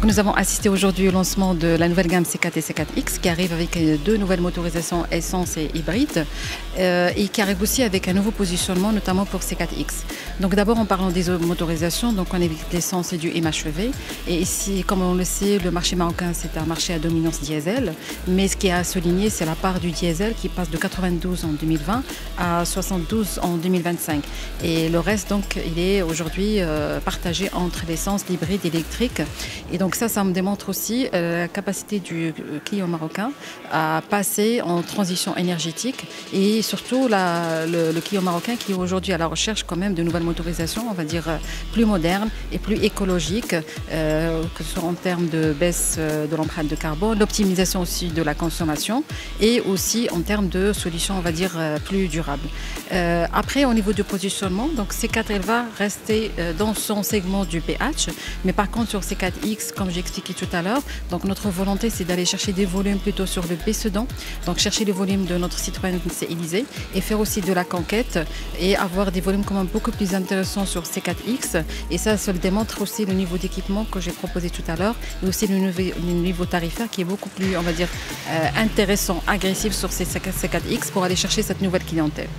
Nous avons assisté aujourd'hui au lancement de la nouvelle gamme C4 et C4X qui arrive avec deux nouvelles motorisations essence et hybride et qui arrive aussi avec un nouveau positionnement notamment pour C4X. Donc d'abord en parlant des motorisations, donc on évite l'essence et du MHEV et ici comme on le sait le marché marocain c'est un marché à dominance diesel, mais ce qui est à souligner c'est la part du diesel qui passe de 92 en 2020 à 72 en 2025 et le reste donc il est aujourd'hui partagé entre l'essence, l'hybride et l'électrique. Et donc ça me démontre aussi la capacité du client marocain à passer en transition énergétique et surtout le client marocain qui est aujourd'hui à la recherche quand même de nouvelles motorisations, on va dire plus modernes et plus écologiques, que ce soit en termes de baisse de l'empreinte de carbone, l'optimisation aussi de la consommation et aussi en termes de solutions, on va dire, plus durables. Après, au niveau du positionnement, donc C4 elle va rester dans son segment du PH, mais par contre sur C4X, comme j'ai expliqué tout à l'heure, donc notre volonté c'est d'aller chercher des volumes plutôt sur le B-sedan, donc chercher les volumes de notre Citroën C Élysée et faire aussi de la conquête et avoir des volumes quand même beaucoup plus intéressants sur C4X et ça le démontre aussi le niveau d'équipement que j'ai proposé tout à l'heure et aussi le niveau tarifaire qui est beaucoup plus, on va dire, intéressant, agressif sur ces C4X pour aller chercher cette nouvelle clientèle.